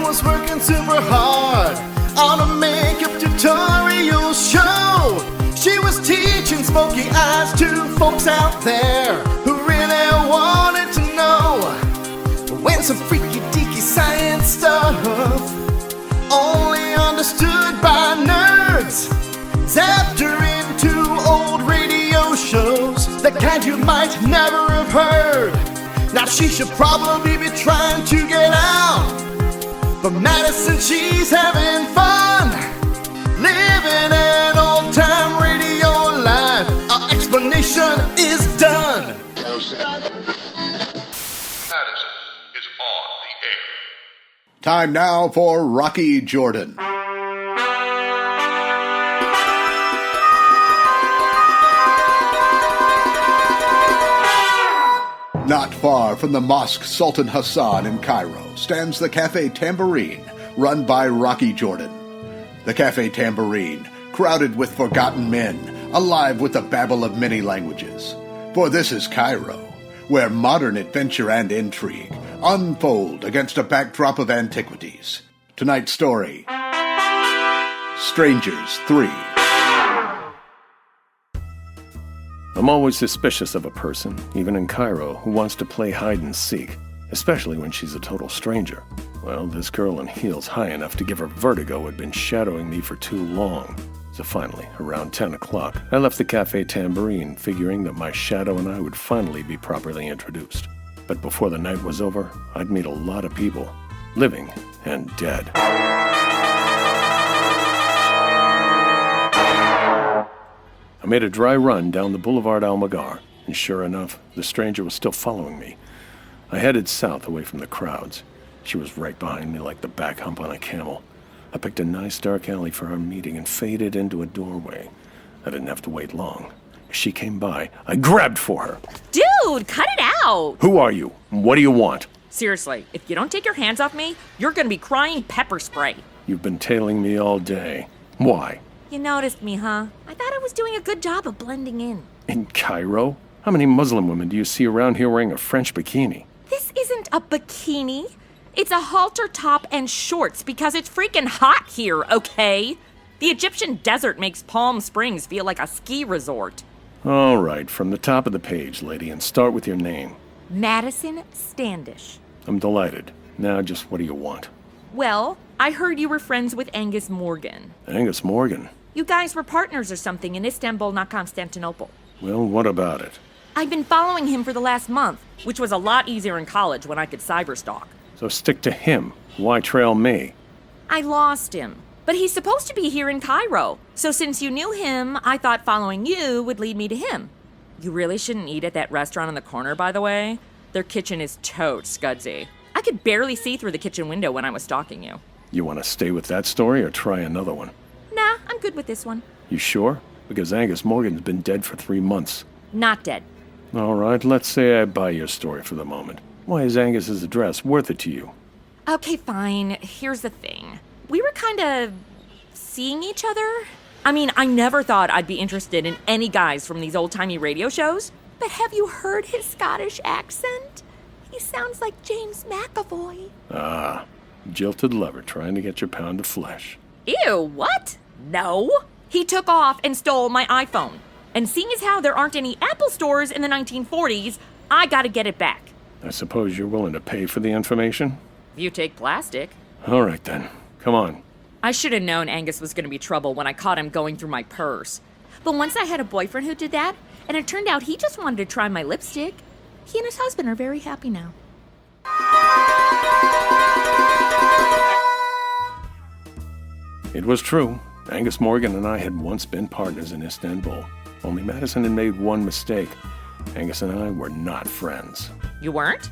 was working super hard on a makeup tutorial show. She was teaching smoky eyes to folks out there who really wanted to know when some freaky deaky science stuff only understood by nerds zapped her into old radio shows, the kind you might never have heard. Now she should probably be trying to get out, but Madison, she's having fun, living an old-time radio life. Our explanation is done. Madison is on the air. Time now for Rocky Jordan. Not far from the Mosque Sultan Hassan in Cairo stands the Cafe Tambourine, run by Rocky Jordan. The Cafe Tambourine, crowded with forgotten men, alive with the babble of many languages. For this is Cairo, where modern adventure and intrigue unfold against a backdrop of antiquities. Tonight's story, Strangers 3. I'm always suspicious of a person, even in Cairo, who wants to play hide and seek, especially when she's a total stranger. Well, this girl in heels high enough to give her vertigo had been shadowing me for too long. So finally, around 10 o'clock, I left the Cafe Tambourine, figuring that my shadow and I would finally be properly introduced. But before the night was over, I'd meet a lot of people, living and dead. I made a dry run down the Boulevard Almagar, and sure enough, the stranger was still following me. I headed south away from the crowds. She was right behind me like the back hump on a camel. I picked a nice dark alley for our meeting and faded into a doorway. I didn't have to wait long. As she came by, I grabbed for her. Dude, cut it out! Who are you? What do you want? Seriously, if you don't take your hands off me, you're gonna be crying pepper spray. You've been tailing me all day. Why? You noticed me, huh? I thought I was doing a good job of blending in. In Cairo? How many Muslim women do you see around here wearing a French bikini? This isn't a bikini. It's a halter top and shorts because it's freaking hot here, okay? The Egyptian desert makes Palm Springs feel like a ski resort. All right, from the top of the page, lady, and start with your name. Madison Standish. I'm delighted. Now, just what do you want? Well, I heard you were friends with Angus Morgan. Angus Morgan? You guys were partners or something in Istanbul, not Constantinople. Well, what about it? I've been following him for the last month, which was a lot easier in college when I could cyberstalk. So stick to him. Why trail me? I lost him, but he's supposed to be here in Cairo. So since you knew him, I thought following you would lead me to him. You really shouldn't eat at that restaurant on the corner, by the way. Their kitchen is totes scudsy. I could barely see through the kitchen window when I was stalking you. You want to stay with that story or try another one? Nah, I'm good with this one. You sure? Because Angus Morgan's been dead for 3 months. Not dead. All right, let's say I buy your story for the moment. Why is Angus's address worth it to you? Okay, fine. Here's the thing. We were kind of seeing each other. I mean, I never thought I'd be interested in any guys from these old-timey radio shows. But have you heard his Scottish accent? He sounds like James McAvoy. Ah, jilted lover trying to get your pound of flesh. Ew, what? No. He took off and stole my iPhone. And seeing as how there aren't any Apple stores in the 1940s, I gotta get it back. I suppose you're willing to pay for the information? If you take plastic. All right then, come on. I should have known Angus was gonna be trouble when I caught him going through my purse. But once I had a boyfriend who did that, and it turned out he just wanted to try my lipstick. He and his husband are very happy now. It was true. Angus Morgan and I had once been partners in Istanbul. Only Madison had made one mistake. Angus and I were not friends. You weren't?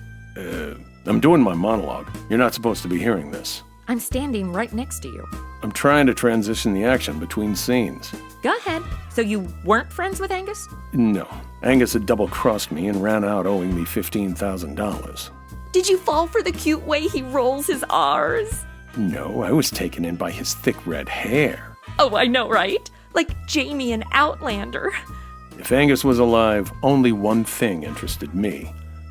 I'm doing my monologue. You're not supposed to be hearing this. I'm standing right next to you. I'm trying to transition the action between scenes. Go ahead. So you weren't friends with Angus? No. Angus had double-crossed me and ran out owing me $15,000. Did you fall for the cute way he rolls his R's? No, I was taken in by his thick red hair. Oh, I know, right? Like Jamie in Outlander. If Angus was alive, only one thing interested me.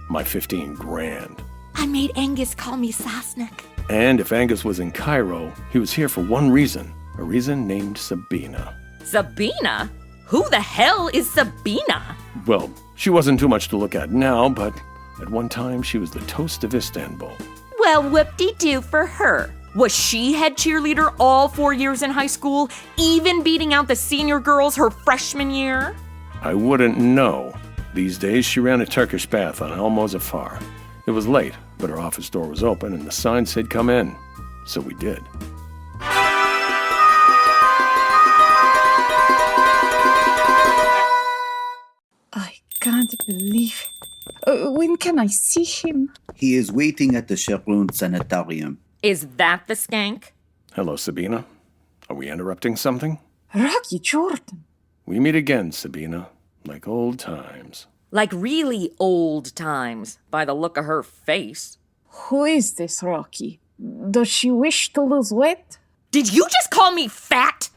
My 15 grand. I made Angus call me Sasnik. And if Angus was in Cairo, he was here for one reason. A reason named Sabina. Sabina? Who the hell is Sabina? Well, she wasn't too much to look at now, but at one time she was the toast of Istanbul. Well, whoop-de-doo for her. Was she head cheerleader all 4 years in high school, even beating out the senior girls her freshman year? I wouldn't know. These days she ran a Turkish bath on Al Mozaffar. It was late, but her office door was open and the sign said come in. So we did. I can't believe it. When can I see him? He is waiting at the Sharon Sanitarium. Is that the skank? Hello, Sabina. Are we interrupting something? Rocky Jordan. We meet again, Sabina. Like old times. Like really old times, by the look of her face. Who is this Rocky? Does she wish to lose weight? Did you just call me fat?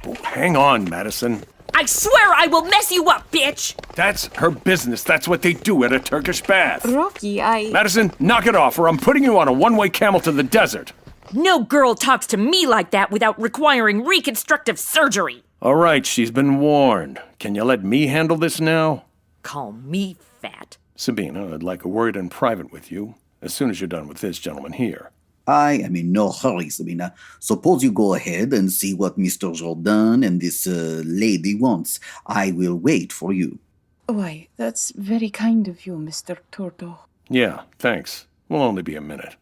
Oh, hang on, Madison. I swear I will mess you up, bitch! That's her business. That's what they do at a Turkish bath. Rocky, Madison, knock it off or I'm putting you on a one-way camel to the desert. No girl talks to me like that without requiring reconstructive surgery. All right, she's been warned. Can you let me handle this now? Call me fat. Sabina, I'd like a word in private with you, as soon as you're done with this gentleman here. I am in no hurry, Sabina. Suppose you go ahead and see what Mr. Jordan and this lady wants. I will wait for you. Why, that's very kind of you, Mr. Turdo. Yeah, thanks. Will only be a minute.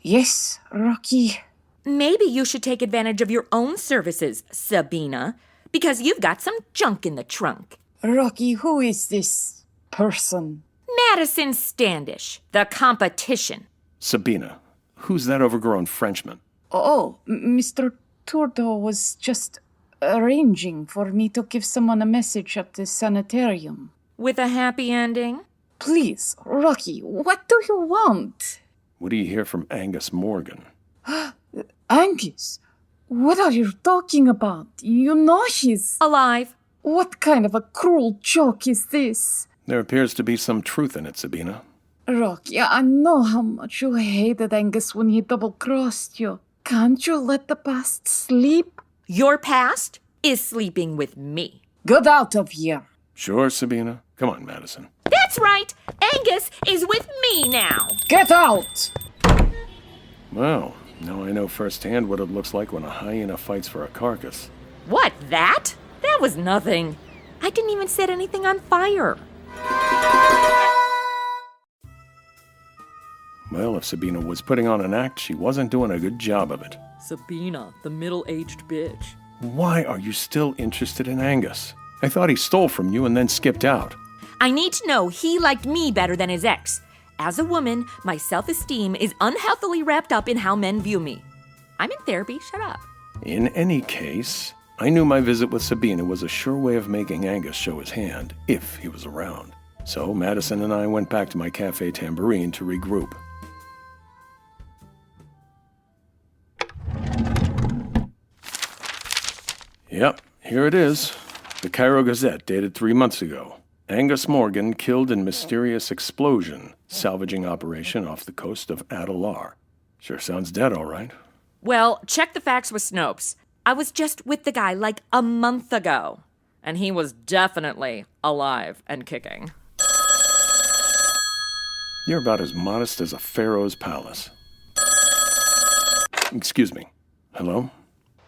Yes, Rocky. Maybe you should take advantage of your own services, Sabina, because you've got some junk in the trunk. Rocky, who is this person? Madison Standish, the competition. Sabina, who's that overgrown Frenchman? Oh, Mr. Turdo was just arranging for me to give someone a message at the sanitarium. With a happy ending? Please, Rocky, what do you want? What do you hear from Angus Morgan? Angus, what are you talking about? You know he's... Alive. What kind of a cruel joke is this? There appears to be some truth in it, Sabina. Rocky, I know how much you hated Angus when he double-crossed you. Can't you let the past sleep? Your past is sleeping with me. Get out of here. Sure, Sabina. Come on, Madison. That's right. Angus is with me now. Get out! Well, now I know firsthand what it looks like when a hyena fights for a carcass. What, that? That was nothing. I didn't even set anything on fire. Well, if Sabina was putting on an act, she wasn't doing a good job of it. Sabina, the middle-aged bitch. Why are you still interested in Angus? I thought he stole from you and then skipped out. I need to know he liked me better than his ex. As a woman, my self-esteem is unhealthily wrapped up in how men view me. I'm in therapy, shut up. In any case, I knew my visit with Sabina was a sure way of making Angus show his hand, if he was around. So Madison and I went back to my Cafe Tambourine to regroup. Yep, here it is. The Cairo Gazette, dated 3 months ago. Angus Morgan killed in mysterious explosion, salvaging operation off the coast of Adalar. Sure sounds dead, all right. Well, check the facts with Snopes. I was just with the guy like a month ago, and he was definitely alive and kicking. You're about as modest as a pharaoh's palace. Excuse me. Hello?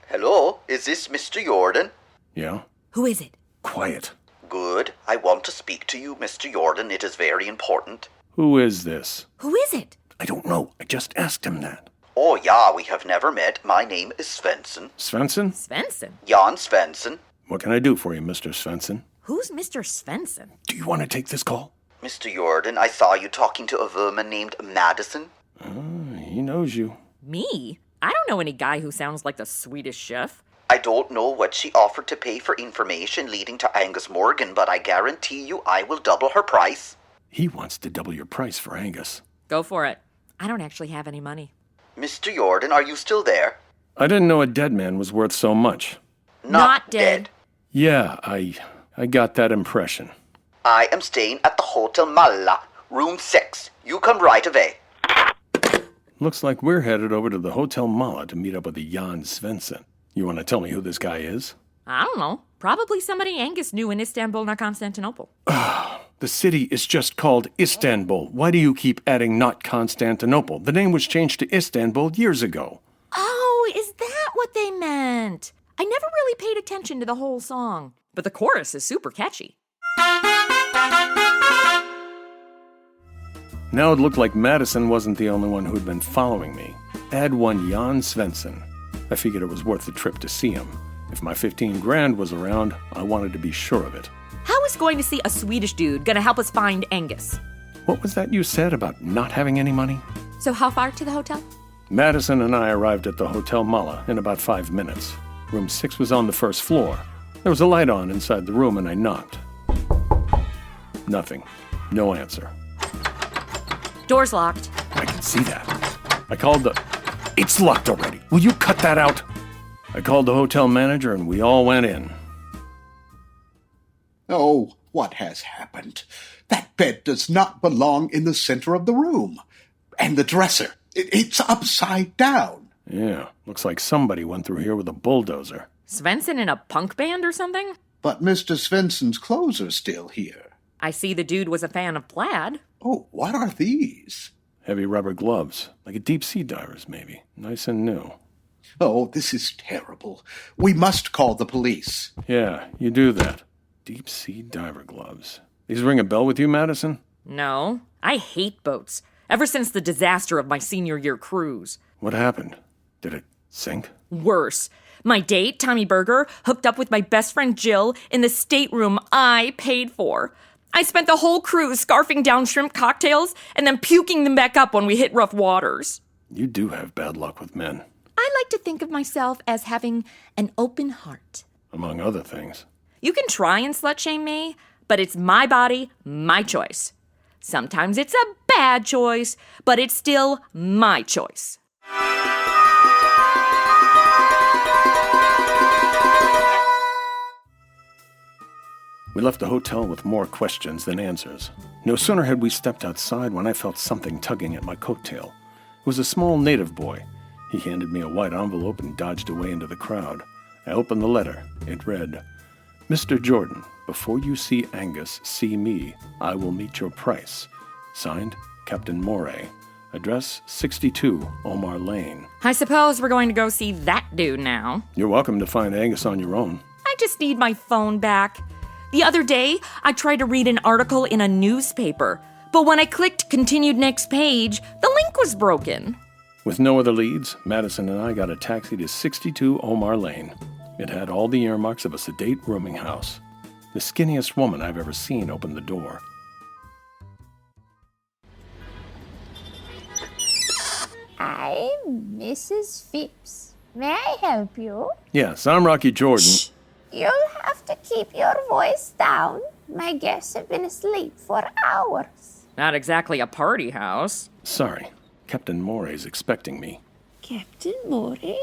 Hello, is this Mr. Jordan? Yeah? Who is it? Quiet. Good. I want to speak to you, Mr. Jordan. It is very important. Who is this? Who is it? I don't know. I just asked him that. Oh, yeah, we have never met. My name is Svensson. Svensson? Svensson? Jan Svensson. What can I do for you, Mr. Svensson? Who's Mr. Svensson? Do you want to take this call? Mr. Jordan, I saw you talking to a woman named Madison. He knows you. Me? I don't know any guy who sounds like the Swedish chef. I don't know what she offered to pay for information leading to Angus Morgan, but I guarantee you I will double her price. He wants to double your price for Angus. Go for it. I don't actually have any money. Mr. Jordan, are you still there? I didn't know a dead man was worth so much. Not dead. Yeah, I got that impression. I am staying at the Hotel Malla. Room 6. You come right away. Looks like we're headed over to the Hotel Mala to meet up with the Jan Svensson. You want to tell me who this guy is? I don't know. Probably somebody Angus knew in Istanbul, not Constantinople. The city is just called Istanbul. Why do you keep adding not Constantinople? The name was changed to Istanbul years ago. Oh, is that what they meant? I never really paid attention to the whole song, but the chorus is super catchy. Now it looked like Madison wasn't the only one who'd been following me. Add one Jan Svensson. I figured it was worth the trip to see him. If my 15 grand was around, I wanted to be sure of it. How is going to see a Swedish dude gonna help us find Angus? What was that you said about not having any money? So how far to the hotel? Madison and I arrived at the Hotel Mala in about 5 minutes. Room 6 was on the first floor. There was a light on inside the room and I knocked. Nothing. No answer. Door's locked. I can see that. I called the... It's locked already. Will you cut that out? I called the hotel manager and we all went in. Oh, what has happened? That bed does not belong in the center of the room. And the dresser, it's upside down. Yeah, looks like somebody went through here with a bulldozer. Svensson in a punk band or something? But Mr. Svensson's clothes are still here. I see the dude was a fan of plaid. Oh, what are these? Heavy rubber gloves, like a deep-sea diver's maybe. Nice and new. Oh, this is terrible. We must call the police. Yeah, you do that. Deep-sea diver gloves. These ring a bell with you, Madison? No, I hate boats. Ever since the disaster of my senior year cruise. What happened? Did it sink? Worse. My date, Tommy Berger, hooked up with my best friend Jill in the stateroom I paid for. I spent the whole cruise scarfing down shrimp cocktails and then puking them back up when we hit rough waters. You do have bad luck with men. I like to think of myself as having an open heart. Among other things. You can try and slut-shame me, but it's my body, my choice. Sometimes it's a bad choice, but it's still my choice. We left the hotel with more questions than answers. No sooner had we stepped outside when I felt something tugging at my coattail. It was a small native boy. He handed me a white envelope and dodged away into the crowd. I opened the letter. It read, Mr. Jordan, before you see Angus, see me. I will meet your price. Signed, Captain Moray. Address 62 Omar Lane. I suppose we're going to go see that dude now. You're welcome to find Angus on your own. I just need my phone back. The other day, I tried to read an article in a newspaper, but when I clicked continued next page, the link was broken. With no other leads, Madison and I got a taxi to 62 Omar Lane. It had all the earmarks of a sedate rooming house. The skinniest woman I've ever seen opened the door. I'm Mrs. Phipps. May I help you? Yes, I'm Rocky Jordan. Shh. You'll have to keep your voice down. My guests have been asleep for hours. Not exactly a party house. Sorry, Captain Moray's expecting me. Captain Moray?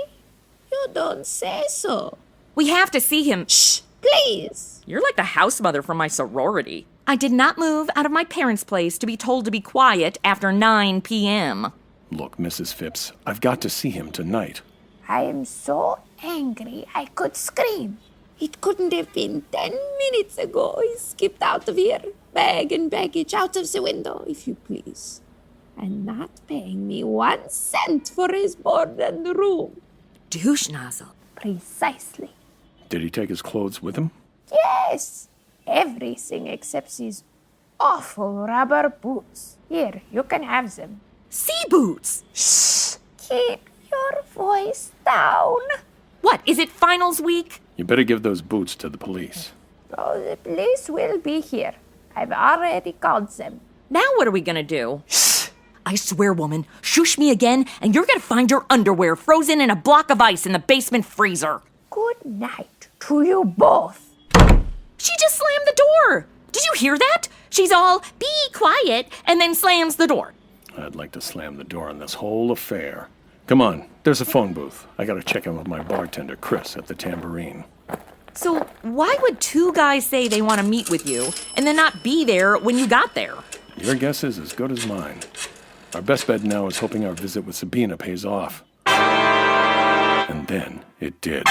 You don't say so. We have to see him. Shh, please. You're like the house mother from my sorority. I did not move out of my parents' place to be told to be quiet after 9 p.m. Look, Mrs. Phipps, I've got to see him tonight. I am so angry I could scream. It couldn't have been 10 minutes ago. He skipped out of here, bag and baggage out of the window, if you please. And not paying me 1 cent for his board and room. Douche nozzle. Precisely. Did he take his clothes with him? Yes. Everything except these awful rubber boots. Here, you can have them. Sea boots! Shh! Keep your voice down. What, is it finals week? You better give those boots to the police. Oh, the police will be here. I've already called them. Now what are we gonna do? Shh! I swear, woman, shush me again, and you're gonna find your underwear frozen in a block of ice in the basement freezer. Good night to you both. She just slammed the door. Did you hear that? She's all, be quiet, and then slams the door. I'd like to slam the door on this whole affair. Come on, there's a phone booth. I gotta check in with my bartender, Chris, at the Tambourine. So why would 2 guys say they want to meet with you and then not be there when you got there? Your guess is as good as mine. Our best bet now is hoping our visit with Sabina pays off. And then it did.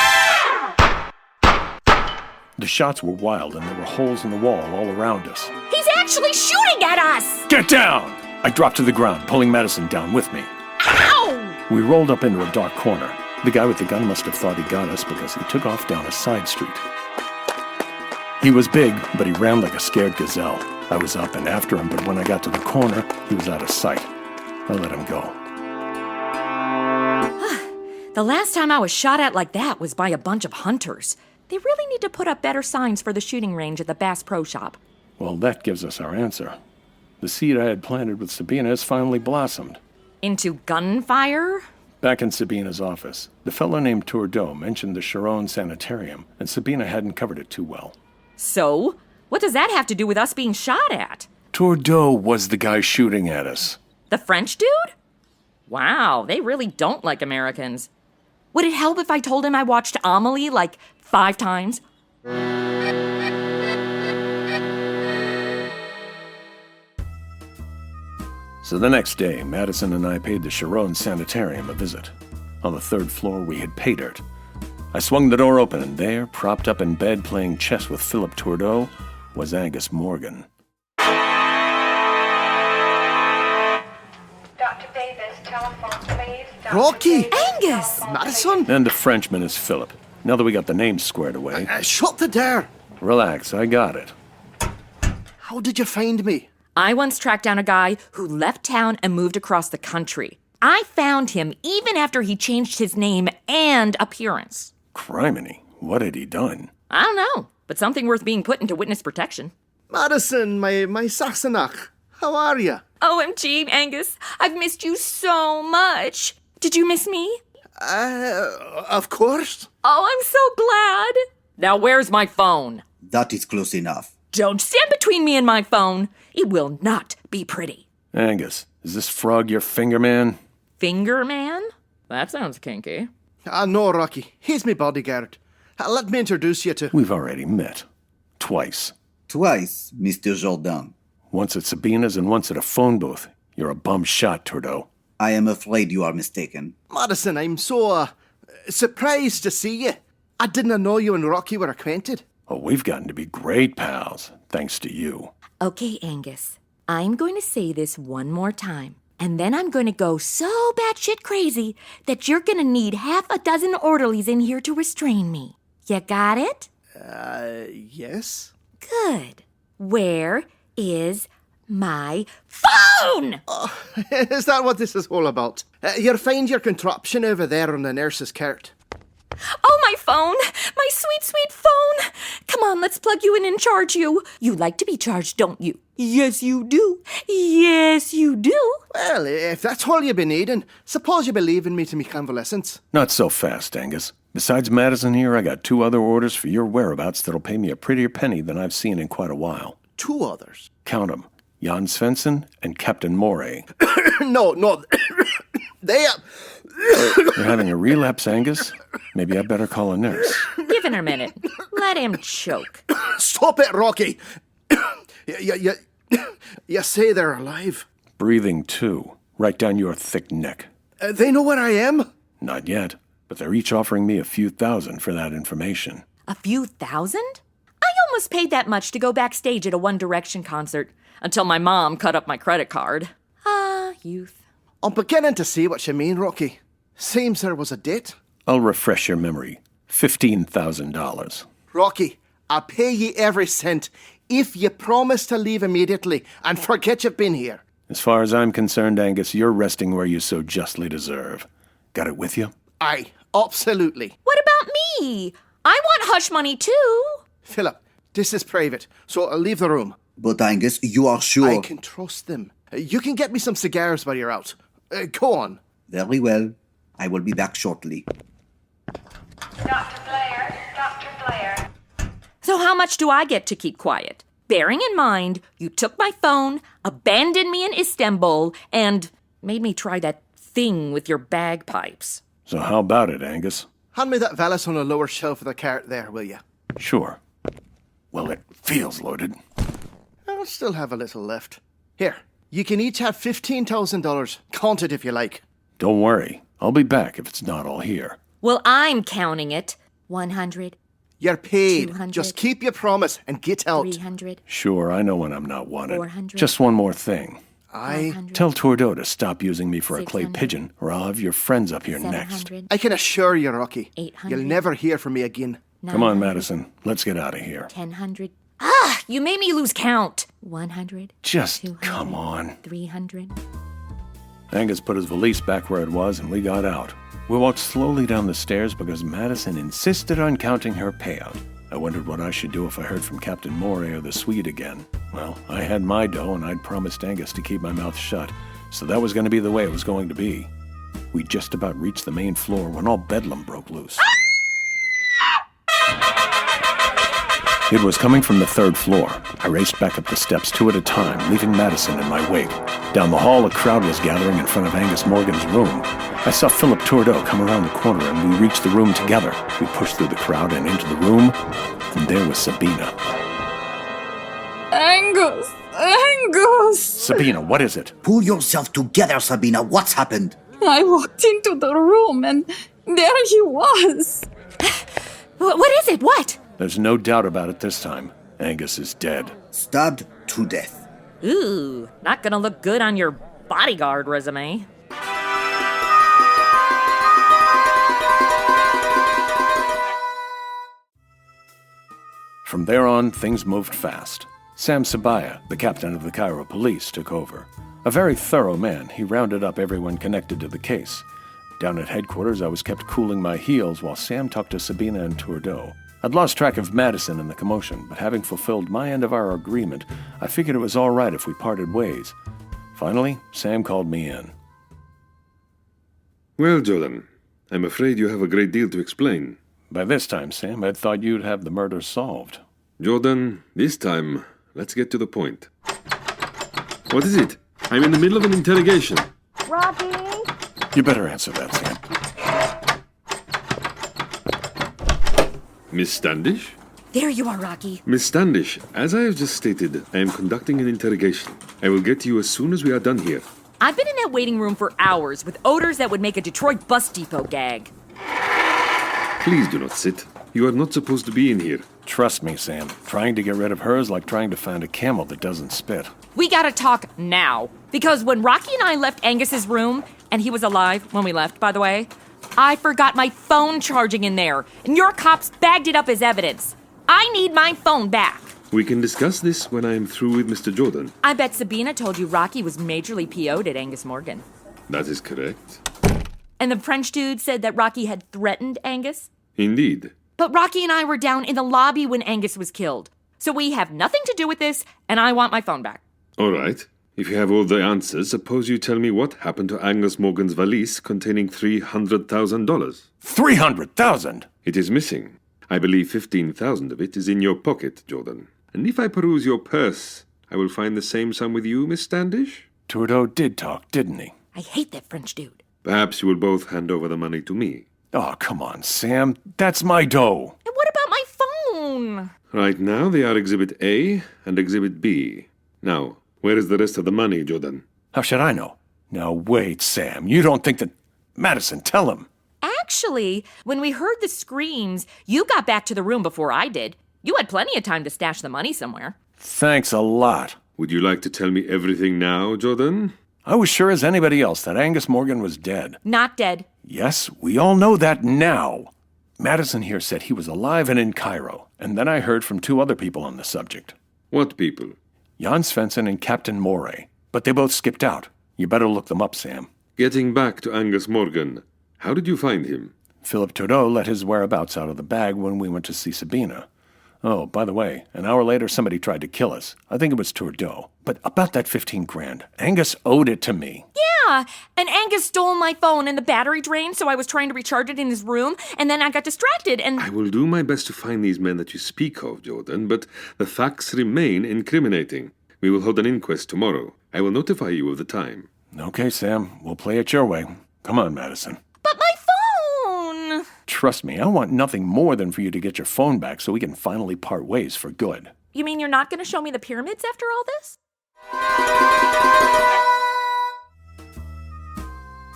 The shots were wild and there were holes in the wall all around us. He's actually shooting at us! Get down! I dropped to the ground, pulling Madison down with me. Ow! We rolled up into a dark corner. The guy with the gun must have thought he got us because he took off down a side street. He was big, but he ran like a scared gazelle. I was up and after him, but when I got to the corner, he was out of sight. I let him go. The last time I was shot at like that was by a bunch of hunters. They really need to put up better signs for the shooting range at the Bass Pro Shop. Well, that gives us our answer. The seed I had planted with Sabina has finally blossomed. Into gunfire? Back in Sabina's office, the fellow named Tourdeau mentioned the Chiron Sanitarium, and Sabina hadn't covered it too well. So? What does that have to do with us being shot at? Tourdeau was the guy shooting at us. The French dude? Wow, they really don't like Americans. Would it help if I told him I watched Amelie like 5 times? So the next day, Madison and I paid the Chiron Sanitarium a visit. On the 3rd floor, we had pay dirt. I swung the door open, and there, propped up in bed playing chess with Philip Tourdeau, was Angus Morgan. Dr. Davis, telephone, please. Rocky! Angus! Madison! And the Frenchman is Philip. Now that we got the names squared away. Shut the door! Relax, I got it. How did you find me? I once tracked down a guy who left town and moved across the country. I found him even after he changed his name and appearance. Criminy, what had he done? I don't know, but something worth being put into witness protection. Madison, my Sassenach. How are you? OMG, Angus, I've missed you so much. Did you miss me? Of course. Oh, I'm so glad. Now where's my phone? That is close enough. Don't stand between me and my phone. It will not be pretty. Angus, is this frog your finger man? Finger man? That sounds kinky. No, Rocky. He's my bodyguard. Let me introduce you to... We've already met. Twice. Twice, Mr. Jourdain. Once at Sabina's and once at a phone booth. You're a bum shot, Tourdeau. I am afraid you are mistaken. Madison, I'm so, surprised to see you. I didn't know you and Rocky were acquainted. Oh, we've gotten to be great pals, thanks to you. Okay, Angus. I'm going to say this one more time. And then I'm going to go so batshit crazy that you're going to need 6 orderlies in here to restrain me. You got it? Yes. Good. Where is my phone? Is that what this is all about? You'll find your contraption over there on the nurse's cart. Oh, my phone! My sweet, sweet phone! Come on, let's plug you in and charge you. You like to be charged, don't you? Yes, you do. Yes, you do. Well, if that's all you've been needing, suppose you be leaving me to me convalescence. Not so fast, Angus. Besides Madison here, I got 2 other orders for your whereabouts that'll pay me a prettier penny than I've seen in quite a while. 2 others? Count 'em. Jan Svensson and Captain Moray. No. They You're having a relapse, Angus? Maybe I better call a nurse. Give him a minute. Let him choke. Stop it, Rocky! You say they're alive? Breathing, too. Right down your thick neck. They know where I am? Not yet, but they're each offering me a few thousand for that information. A few thousand? I almost paid that much to go backstage at a One Direction concert until my mom cut up my credit card. Ah, youth. I'm beginning to see what you mean, Rocky. Seems there was a date. I'll refresh your memory. $15,000. Rocky, I'll pay ye every cent if you promise to leave immediately and forget you've been here. As far as I'm concerned, Angus, you're resting where you so justly deserve. Got it with you? Aye, absolutely. What about me? I want hush money too. Philip, this is private, so I'll leave the room. But Angus, you are sure... I can trust them. You can get me some cigars while you're out. Go on. Very well. I will be back shortly. Dr. Blair, Dr. Blair. So how much do I get to keep quiet? Bearing in mind, you took my phone, abandoned me in Istanbul, and made me try that thing with your bagpipes. So how about it, Angus? Hand me that valise on the lower shelf of the cart there, will you? Sure. Well, it feels loaded. I'll still have a little left. Here, you can each have $15,000. Count it if you like. Don't worry. I'll be back if it's not all here. Well, I'm counting it. 100, You're paid. 200. Just keep your promise and get out. 300, Sure, I know when I'm not wanted. 400. Just one more thing. 500, Tell Tourdeau to stop using me for a clay 600, pigeon, or I'll have your friends up here next. 700, I can assure you, Rocky, 800. you'll never hear from me again. Come on, 900, Madison. Let's get out of here. 1000. You made me lose count. 100, Just 200, come on. 300. Angus put his valise back where it was, and we got out. We walked slowly down the stairs because Madison insisted on counting her payout. I wondered what I should do if I heard from Captain Moray or the Swede again. Well, I had my dough, and I'd promised Angus to keep my mouth shut, so that was going to be the way it was going to be. We just about reached the main floor when all bedlam broke loose. It was coming from the 3rd floor. I raced back up the steps 2 at a time, leaving Madison in my wake. Down the hall, a crowd was gathering in front of Angus Morgan's room. I saw Philip Tourdeau come around the corner, and we reached the room together. We pushed through the crowd and into the room, and there was Sabina. Angus! Angus! Sabina, what is it? Pull yourself together, Sabina. What's happened? I walked into the room and there he was. What is it? What? There's no doubt about it this time. Angus is dead. Stabbed to death. Ooh, not gonna look good on your bodyguard resume. From there on, things moved fast. Sam Sabaya, the captain of the Cairo police, took over. A very thorough man, he rounded up everyone connected to the case. Down at headquarters, I was kept cooling my heels while Sam talked to Sabina and Tourdeau. I'd lost track of Madison in the commotion, but having fulfilled my end of our agreement, I figured it was all right if we parted ways. Finally, Sam called me in. Well, Jordan, I'm afraid you have a great deal to explain. By this time, Sam, I'd thought you'd have the murder solved. Jordan, this time, let's get to the point. What is it? I'm in the middle of an interrogation. Rocky? You better answer that, Sam. Miss Standish? There you are, Rocky. Miss Standish, as I have just stated, I am conducting an interrogation. I will get to you as soon as we are done here. I've been in that waiting room for hours with odors that would make a Detroit bus depot gag. Please do not sit. You are not supposed to be in here. Trust me, Sam. Trying to get rid of her is like trying to find a camel that doesn't spit. We gotta talk now. Because when Rocky and I left Angus's room, and he was alive when we left, by the way, I forgot my phone charging in there, and your cops bagged it up as evidence. I need my phone back. We can discuss this when I am through with Mr. Jordan. I bet Sabina told you Rocky was majorly PO'd at Angus Morgan. That is correct. And the French dude said that Rocky had threatened Angus? Indeed. But Rocky and I were down in the lobby when Angus was killed. So we have nothing to do with this, and I want my phone back. All right. If you have all the answers, suppose you tell me what happened to Angus Morgan's valise containing $300,000. $300,000? It is missing. I believe 15,000 of it is in your pocket, Jordan. And if I peruse your purse, I will find the same sum with you, Miss Standish? Tourdeau did talk, didn't he? I hate that French dude. Perhaps you will both hand over the money to me. Oh, come on, Sam. That's my dough. And what about my phone? Right now, they are Exhibit A and Exhibit B. Now, where is the rest of the money, Jordan? How should I know? Now, wait, Sam. You don't think that... Madison, tell him. Actually, when we heard the screams, you got back to the room before I did. You had plenty of time to stash the money somewhere. Thanks a lot. Would you like to tell me everything now, Jordan? I was sure as anybody else that Angus Morgan was dead. Not dead. Yes, we all know that now. Madison here said he was alive and in Cairo, and then I heard from 2 other people on the subject. What people? Jan Svensson and Captain Moray. But they both skipped out. You better look them up, Sam. Getting back to Angus Morgan, how did you find him? Philip Tourdeau let his whereabouts out of the bag when we went to see Sabina. Oh, by the way, an hour later somebody tried to kill us. I think it was Tourdeau. But about that 15 grand, Angus owed it to me. Yeah, and Angus stole my phone and the battery drained, so I was trying to recharge it in his room, and then I got distracted and... I will do my best to find these men that you speak of, Jordan, but the facts remain incriminating. We will hold an inquest tomorrow. I will notify you of the time. Okay, Sam. We'll play it your way. Come on, Madison. But my phone! Trust me, I want nothing more than for you to get your phone back so we can finally part ways for good. You mean you're not going to show me the pyramids after all this?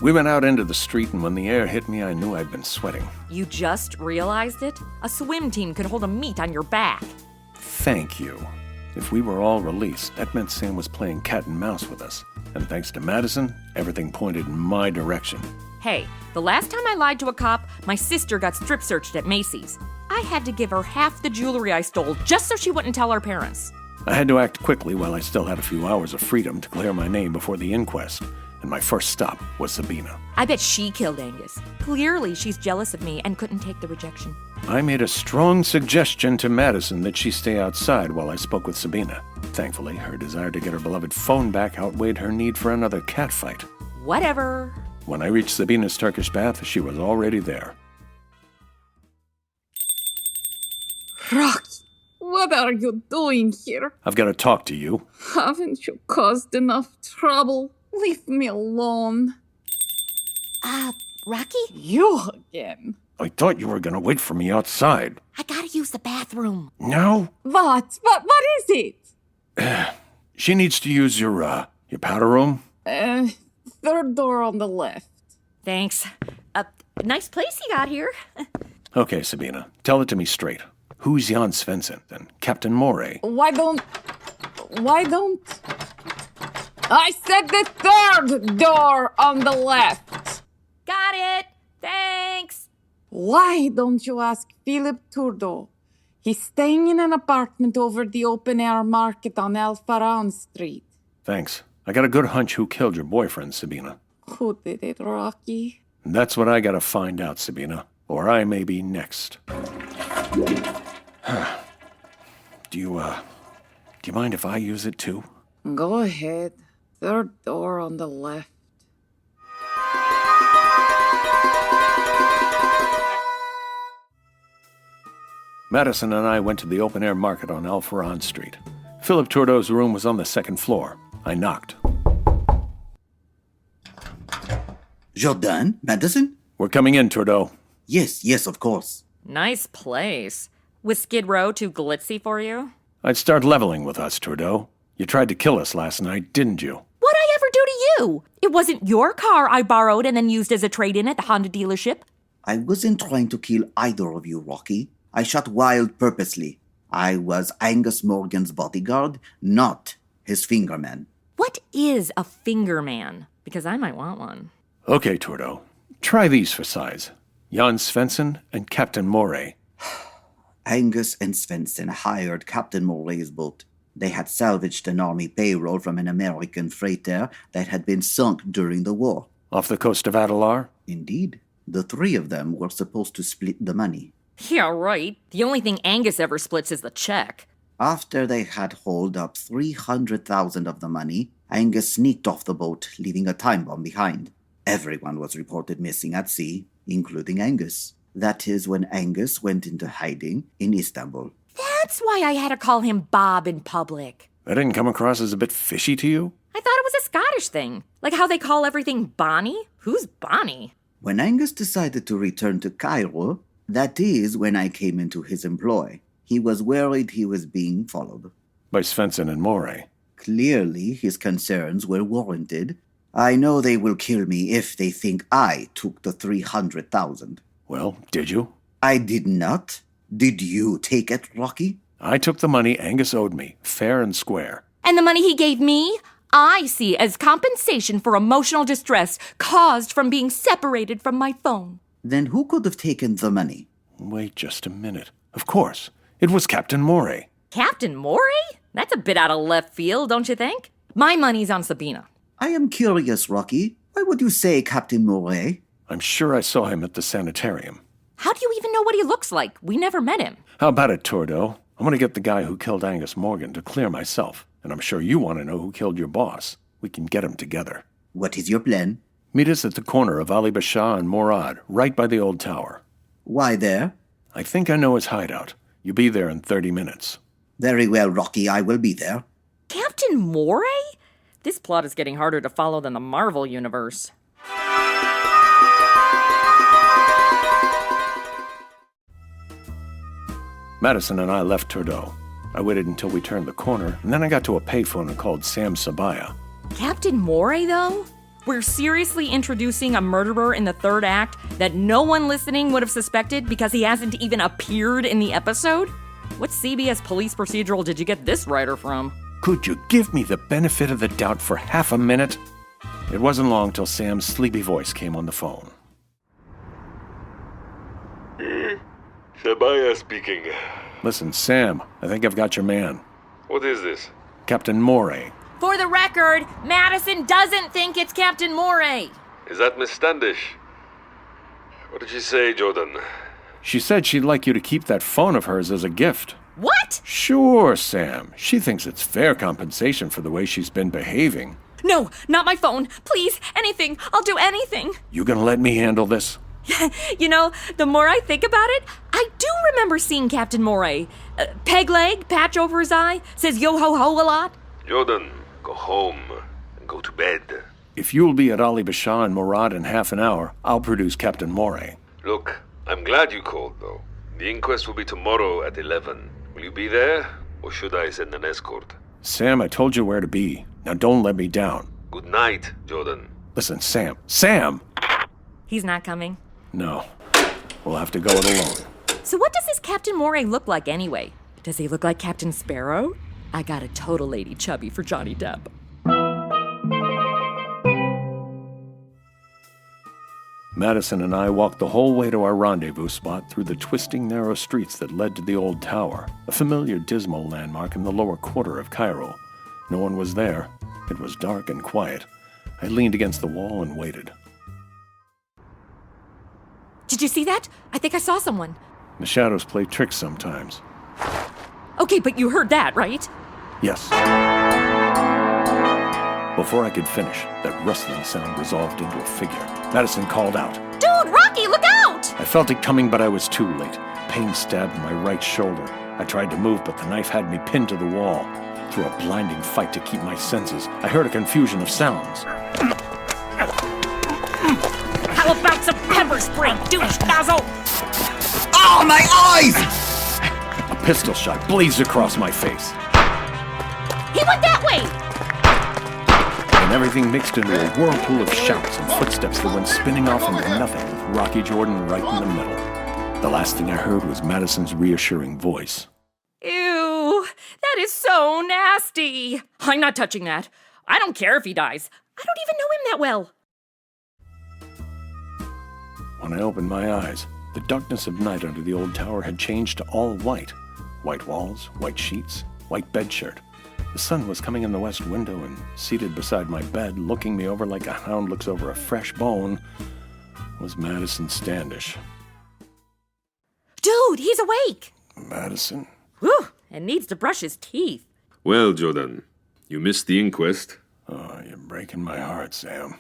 We went out into the street, and when the air hit me, I knew I'd been sweating. You just realized it? A swim team could hold a meet on your back. Thank you. If we were all released, that meant Sam was playing cat and mouse with us. And thanks to Madison, everything pointed in my direction. Hey, the last time I lied to a cop, my sister got strip searched at Macy's. I had to give her half the jewelry I stole just so she wouldn't tell her parents. I had to act quickly while I still had a few hours of freedom to clear my name before the inquest. And my first stop was Sabina. I bet she killed Angus. Clearly, she's jealous of me and couldn't take the rejection. I made a strong suggestion to Madison that she stay outside while I spoke with Sabina. Thankfully, her desire to get her beloved phone back outweighed her need for another cat fight. Whatever. When I reached Sabina's Turkish bath, she was already there. Rocky, what are you doing here? I've got to talk to you. Haven't you caused enough trouble? Leave me alone. Rocky? You again. I thought you were going to wait for me outside. I gotta use the bathroom. No? What is it? She needs to use your powder room. Third door on the left. Thanks. Nice place you got here. Okay, Sabina, tell it to me straight. Who's Jan Svensson and Captain Moray? Why don't... I said the third door on the left. Got it. Thanks. Why don't you ask Philip Turdo? He's staying in an apartment over the open-air market on El Faran Street. Thanks. I got a good hunch who killed your boyfriend, Sabina. Who did it, Rocky? That's what I gotta find out, Sabina. Or I may be next. Do you mind if I use it too? Go ahead. Third door on the left. Madison and I went to the open-air market on El Faran Street. Philip Turdo's room was on the second floor. I knocked. Jordan? Madison? We're coming in, Turdo. Yes, of course. Nice place. Was Skid Row too glitzy for you? I'd start leveling with us, Turdo. You tried to kill us last night, didn't you? What'd I ever do to you? It wasn't your car I borrowed and then used as a trade-in at the Honda dealership. I wasn't trying to kill either of you, Rocky. I shot Wild purposely. I was Angus Morgan's bodyguard, not his fingerman. What is a fingerman? Because I might want one. Okay, Turdo. Try these for size. Jan Svensson and Captain Moray. Angus and Svensson hired Captain Moray's boat. They had salvaged an army payroll from an American freighter that had been sunk during the war. Off the coast of Adalar? Indeed. The three of them were supposed to split the money. Yeah, right. The only thing Angus ever splits is the check. After they had hauled up 300,000 of the money, Angus sneaked off the boat, leaving a time bomb behind. Everyone was reported missing at sea, including Angus. That is when Angus went into hiding in Istanbul. That's why I had to call him Bob in public. That didn't come across as a bit fishy to you? I thought it was a Scottish thing. Like how they call everything Bonnie? Who's Bonnie? When Angus decided to return to Cairo, that is when I came into his employ. He was worried he was being followed. By Svensson and Moray. Clearly, his concerns were warranted. I know they will kill me if they think I took the 300,000. Well, did you? I did not. Did you take it, Rocky? I took the money Angus owed me, fair and square. And the money he gave me, I see as compensation for emotional distress caused from being separated from my phone. Then who could have taken the money? Wait just a minute. Of course. It was Captain Moray. Captain Moray? That's a bit out of left field, don't you think? My money's on Sabina. I am curious, Rocky. Why would you say Captain Moray? I'm sure I saw him at the sanitarium. How do you even know what he looks like? We never met him. How about it, Turdo? I'm going to get the guy who killed Angus Morgan to clear myself. And I'm sure you want to know who killed your boss. We can get him together. What is your plan? Meet us at the corner of Ali Basha and Morad, right by the old tower. Why there? I think I know his hideout. You'll be there in 30 minutes. Very well, Rocky. I will be there. Captain Moray? This plot is getting harder to follow than the Marvel Universe. Madison and I left Turdo. I waited until we turned the corner, and then I got to a payphone and called Sam Sabaya. Captain Moray, though? We're seriously introducing a murderer in the third act that no one listening would have suspected because he hasn't even appeared in the episode? What CBS police procedural did you get this writer from? Could you give me the benefit of the doubt for half a minute? It wasn't long till Sam's sleepy voice came on the phone. Sabaya speaking. Listen, Sam, I think I've got your man. What is this? Captain Moray. For the record, Madison doesn't think it's Captain Moray. Is that Miss Standish? What did she say, Jordan? She said she'd like you to keep that phone of hers as a gift. What? Sure, Sam. She thinks it's fair compensation for the way she's been behaving. No, not my phone. Please, anything. I'll do anything. You gonna let me handle this? You know, the more I think about it, I do remember seeing Captain Moray. Peg leg, patch over his eye, says yo-ho-ho a lot. Jordan, go home and go to bed. If you'll be at Ali Bashaw and Murad in half an hour, I'll produce Captain Moray. Look, I'm glad you called, though. The inquest will be tomorrow at 11. Will you be there, or should I send an escort? Sam, I told you where to be. Now don't let me down. Good night, Jordan. Listen, Sam. Sam! He's not coming. No. We'll have to go it alone. So what does this Captain Moray look like anyway? Does he look like Captain Sparrow? I got a total lady chubby for Johnny Depp. Madison and I walked the whole way to our rendezvous spot through the twisting, narrow streets that led to the old tower, a familiar dismal landmark in the lower quarter of Cairo. No one was there. It was dark and quiet. I leaned against the wall and waited. Did you see that? I think I saw someone. The shadows play tricks sometimes. Okay, but you heard that, right? Yes. Before I could finish, that rustling sound resolved into a figure. Madison called out. Dude, Rocky, look out! I felt it coming, but I was too late. Pain stabbed my right shoulder. I tried to move, but the knife had me pinned to the wall. Through a blinding fight to keep my senses, I heard a confusion of sounds. How about some pepper spray, douche nozzle? Oh, my eyes! A pistol shot blazed across my face. He went that way! And everything mixed into a whirlpool of shouts and footsteps that went spinning off into nothing with Rocky Jordan right in the middle. The last thing I heard was Madison's reassuring voice. Ew, that is so nasty. I'm not touching that. I don't care if he dies. I don't even know him that well. When I opened my eyes, the darkness of night under the old tower had changed to all white. White walls, white sheets, white bedshirt. The sun was coming in the west window, and seated beside my bed, looking me over like a hound looks over a fresh bone, was Madison Standish. Dude, he's awake! Madison? Whew, and needs to brush his teeth. Well, Jordan, you missed the inquest. Oh, you're breaking my heart, Sam.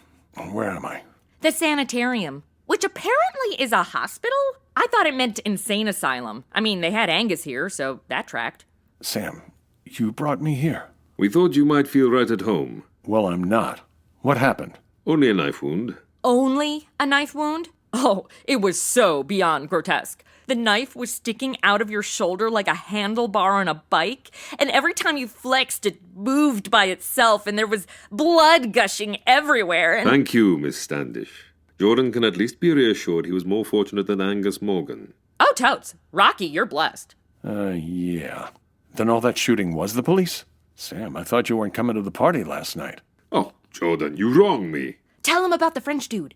Where am I? The sanitarium, which apparently is a hospital? I thought it meant insane asylum. I mean, they had Angus here, so that tracked. Sam, you brought me here. We thought you might feel right at home. Well, I'm not. What happened? Only a knife wound. Only a knife wound? Oh, it was so beyond grotesque. The knife was sticking out of your shoulder like a handlebar on a bike, and every time you flexed, it moved by itself, and there was blood gushing everywhere, and... Thank you, Miss Standish. Jordan can at least be reassured he was more fortunate than Angus Morgan. Oh, totes. Rocky, you're blessed. Yeah. Then all that shooting was the police? Sam, I thought you weren't coming to the party last night. Oh, Jordan, you wrong me. Tell him about the French dude.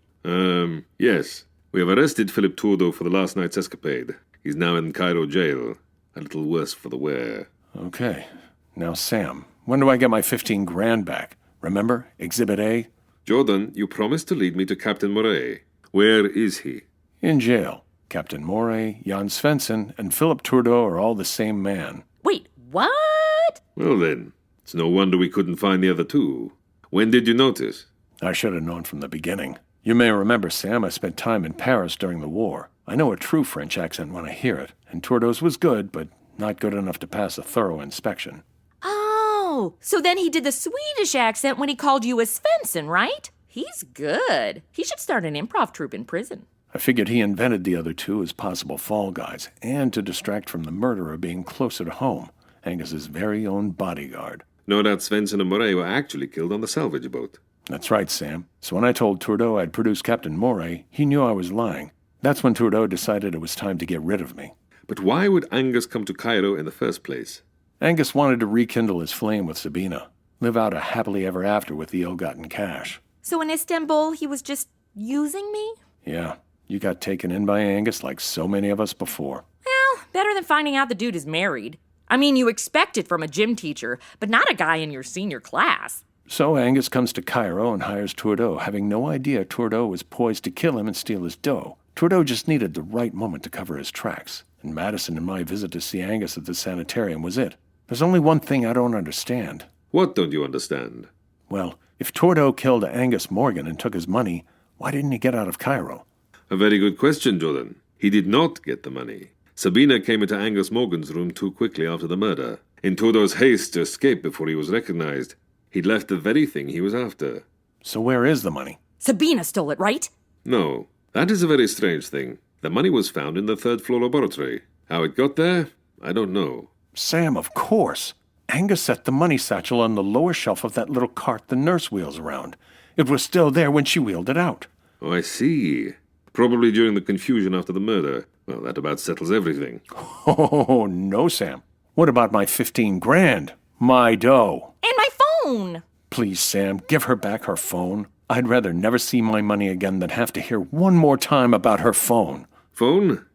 Yes. We have arrested Philip Tourdeau for the last night's escapade. He's now in Cairo jail. A little worse for the wear. Okay. Now, Sam, when do I get my 15 grand back? Remember? Exhibit A? Jordan, you promised to lead me to Captain Moray. Where is he? In jail. Captain Moray, Jan Svensson, and Philip Tourdeau are all the same man. Wait, what? Well then, it's no wonder we couldn't find the other two. When did you notice? I should have known from the beginning. You may remember, Sam, I spent time in Paris during the war. I know a true French accent when I hear it, and Tourdeau's was good, but not good enough to pass a thorough inspection. Oh, so then he did the Swedish accent when he called you a Svensson, right? He's good. He should start an improv troupe in prison. I figured he invented the other two as possible fall guys, and to distract from the murderer being closer to home. Angus's very own bodyguard. No doubt Svensson and Moray were actually killed on the salvage boat. That's right, Sam. So when I told Trudeau I'd produce Captain Moray, he knew I was lying. That's when Trudeau decided it was time to get rid of me. But why would Angus come to Cairo in the first place? Angus wanted to rekindle his flame with Sabina, live out a happily ever after with the ill-gotten cash. So in Istanbul, he was just using me? Yeah, you got taken in by Angus like so many of us before. Well, better than finding out the dude is married. I mean, you expect it from a gym teacher, but not a guy in your senior class. So Angus comes to Cairo and hires Trudeau, having no idea Trudeau was poised to kill him and steal his dough. Trudeau just needed the right moment to cover his tracks, and Madison and my visit to see Angus at the sanitarium was it. There's only one thing I don't understand. What don't you understand? Well, if Trudeau killed Angus Morgan and took his money, why didn't he get out of Cairo? A very good question, Jordan. He did not get the money. Sabina came into Angus Morgan's room too quickly after the murder. In Trudeau's haste to escape before he was recognized, he'd left the very thing he was after. So where is the money? Sabina stole it, right? No, that is a very strange thing. The money was found in the third-floor laboratory. How it got there, I don't know. Sam, of course. Angus set the money satchel on the lower shelf of that little cart the nurse wheels around. It was still there when she wheeled it out. Oh, I see. Probably during the confusion after the murder. Well, that about settles everything. Oh, no, Sam. What about my 15 grand? My dough. And my phone! Please, Sam, give her back her phone. I'd rather never see my money again than have to hear one more time about her phone. Phone?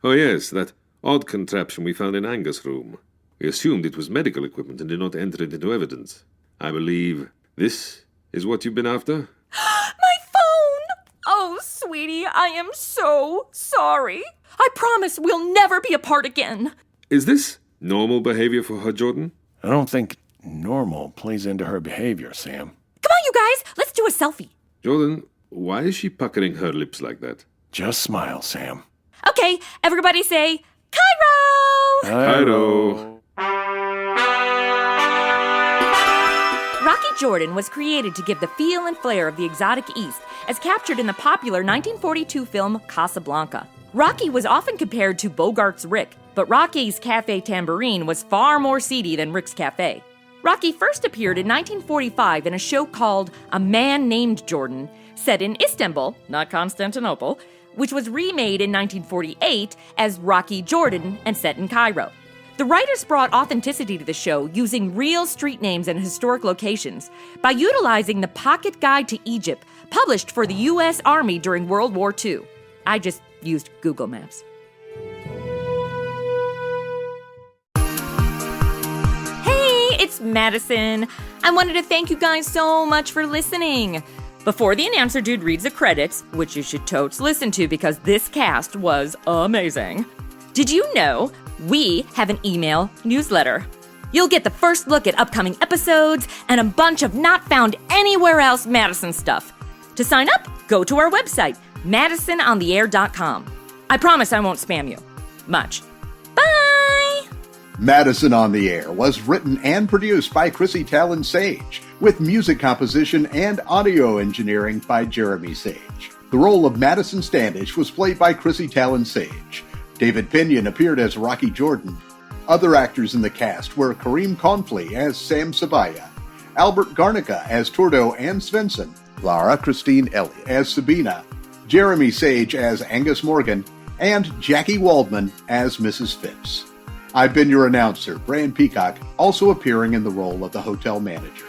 Oh, yes, that odd contraption we found in Angus' room. We assumed it was medical equipment and did not enter it into evidence. I believe this is what you've been after? My phone! Oh, sweetie, I am so sorry. I promise we'll never be apart again. Is this normal behavior for her, Jordan? I don't think normal plays into her behavior, Sam. Come on, you guys, let's do a selfie. Jordan, why is she puckering her lips like that? Just smile, Sam. Okay, everybody say, Cairo! Cairo! Rocky Jordan was created to give the feel and flair of the exotic East, as captured in the popular 1942 film Casablanca. Rocky was often compared to Bogart's Rick, but Rocky's Cafe Tambourine was far more seedy than Rick's Cafe. Rocky first appeared in 1945 in a show called A Man Named Jordan, set in Istanbul, not Constantinople, which was remade in 1948 as Rocky Jordan and set in Cairo. The writers brought authenticity to the show using real street names and historic locations by utilizing the Pocket Guide to Egypt, published for the U.S. Army during World War II. I just used Google Maps. Hey, it's Madison. I wanted to thank you guys so much for listening. Before the announcer dude reads the credits, which you should totes listen to because this cast was amazing, did you know we have an email newsletter? You'll get the first look at upcoming episodes and a bunch of not found anywhere else Madison stuff. To sign up, go to our website, MadisonOnTheAir.com. I promise I won't spam you. Much. Bye! Madison on the Air was written and produced by Chrissy Talon Sage, with music composition and audio engineering by Jeremy Sage. The role of Madison Standish was played by Chrissy Talon Sage. David Pinion appeared as Rocky Jordan. Other actors in the cast were Kareem Confley as Sam Sabaya, Albert Garnica as Trudeau and Svensson, Lara Christine Elliott as Sabina, Jeremy Sage as Angus Morgan, and Jackie Waldman as Mrs. Phipps. I've been your announcer, Brian Peacock, also appearing in the role of the hotel manager.